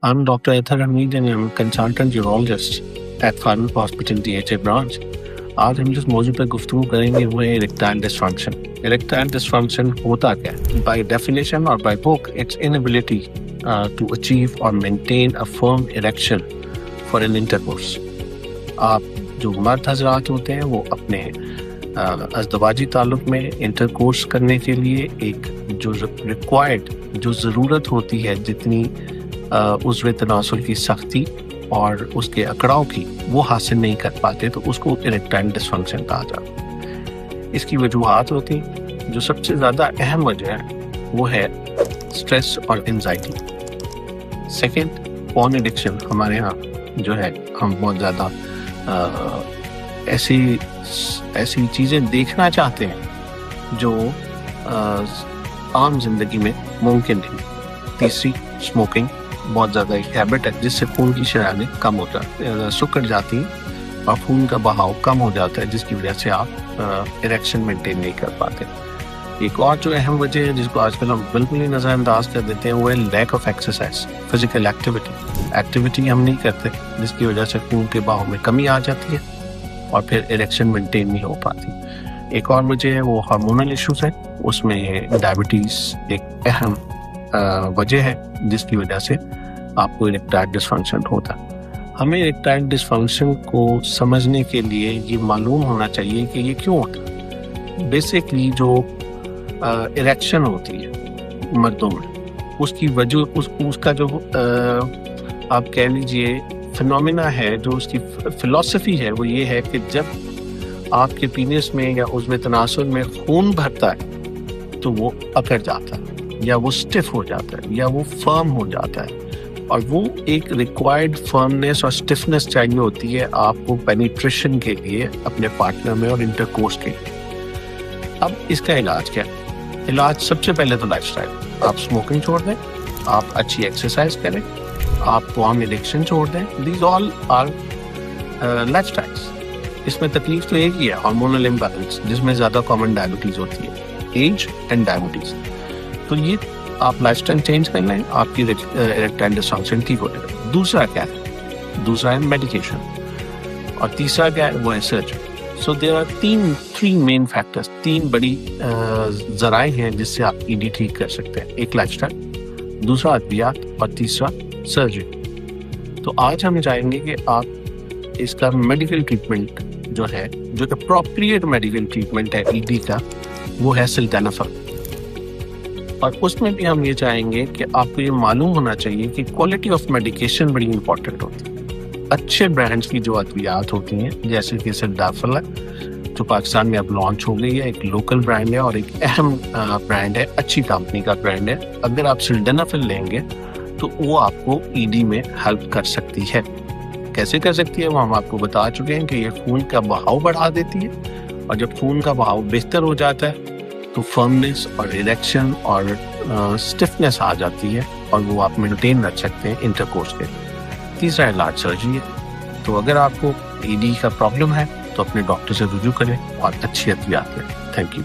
I'm Dr. Ethar Hamid and I'm a consultant urologist at Farnborough Hospital DHA branch. आज हम जिस मौजू पर गुफ्तगू करेंगे वो है इरेक्टाइल डिसफंक्शन। इरेक्टाइल डिसफंक्शन होता क्या है? By definition or by book, it's inability to achieve or maintain a firm erection for an intercourse. आप जो मर्द हजरात होते हैं वो अपने अज़दवाजी ताल्लुक़ में इंटरकोर्स करने के लिए एक जो रिक्वायर्ड जो ज़रूरत होती है जितनी उज़्व तनासुल की सख्ती और उसके अकड़ाव की वो हासिल नहीं कर पाते तो उसको इरेक्टाइल डिसफंक्शन कहा जाता है। इसकी वजूहात होती जो सबसे ज़्यादा अहम वजह है वो है स्ट्रेस और एंजाइटी। Second, porn addiction. हमारे यहाँ जो है हम बहुत ज़्यादा ऐसी चीज़ें देखना चाहते हैं जो आम जिंदगी में मुमकिन नहीं। तीसरी, स्मोकिंग। बहुत ज़्यादा एक हैबिट है जिससे खून की शराबें कम हो सुकड़ जाती हैं और खून का बहाव कम हो जाता है जिसकी वजह से आप इरेक्शन मेंटेन नहीं कर पाते। एक और जो अहम वजह है जिसको आजकल हम बिल्कुल ही नज़रअंदाज कर देते हैं वो है lack of exercise, physical activity हम नहीं करते जिसकी वजह से खून के बहाव में कमी आ जाती है और फिर इरेक्शन मेंटेन नहीं हो पाती। एक और वजह है वो हार्मोनल इश्यूज है, उसमें डायबिटीज़ एक अहम वजह है जिसकी वजह से आपको इरेक्टाइल डिसफंक्शन होता है। हमें इरेक्टाइल डिसफंक्शन को समझने के लिए ये मालूम होना चाहिए कि ये क्यों होता है। बेसिकली जो इरेक्शन होती है मर्दों में उसकी वजह उसका जो आप कह लीजिए फिनोमिना है, जो उसकी फिलॉसफी है वो ये है कि जब आपके पीनिस में या उज़्व तनासुल में खून भरता है तो वो अकड़ जाता है या वो स्टिफ हो जाता है या वो फर्म हो जाता है और वो एक रिक्वायर्ड फर्मनेस और स्टिफनेस चाहिए होती है आपको पेनिट्रेशन के लिए अपने पार्टनर में और इंटरकोर्स के लिए। अब इसका इलाज क्या है? इलाज सबसे पहले तो लाइफस्टाइल। आप स्मोकिंग छोड़ दें, आप अच्छी एक्सरसाइज करें, आप पॉर्न एडिक्शन छोड़ दें। These all are lifestyles. इसमें तकलीफ तो एक ही है, हार्मोनल इम्बैलेंस, जिसमें ज़्यादा कॉमन डायबिटीज़ होती है, एज एंड डायबिटीज़। तो ये आप लाइफस्टाइल चेंज कर लें, आपकी इरेक्टाइल डिसफंक्शन ठीक हो जाएगा। दूसरा क्या है? दूसरा है मेडिकेशन और तीसरा क्या है? वो है surgery. So there are three main factors, तीन बड़ी ज़राए हैं जिससे आप ईडी ठीक कर सकते हैं। एक लाइफस्टाइल, दूसरा अद्वियात और तीसरा सर्जरी। तो आज हम चाहेंगे कि आप इसका मेडिकल ट्रीटमेंट जो है, जो अप्रोप्रिएट मेडिकल ट्रीटमेंट है ईडी का, वो है सिल्डेनाफिल। और उसमें भी हम ये चाहेंगे कि आपको ये मालूम होना चाहिए कि क्वालिटी ऑफ मेडिकेशन बड़ी इंपॉर्टेंट होती है। अच्छे ब्रांड्स की जो अद्वियात होती हैं जैसे कि सिल्डेनाफिल है जो पाकिस्तान में अब लॉन्च हो गई है, एक लोकल ब्रांड है और एक अहम ब्रांड है, अच्छी कंपनी का ब्रांड है। अगर आप सिल्डेनाफिल लेंगे तो वो आपको ईडी में हेल्प कर सकती है। कैसे कर सकती है वो हम आपको बता चुके हैं कि ये खून का बहाव बढ़ा देती है और जब खून का बहाव बेहतर हो जाता है तो फर्मनेस और इरेक्शन और स्टिफनेस आ जाती है और वो आप मेंटेन रख सकते हैं इंटरकोर्स के। तीसरा इलाज सर्जरी है। तो अगर आपको ईडी का प्रॉब्लम है तो अपने डॉक्टर से रुजू करें और अच्छी अद्वियात लें। Thank you.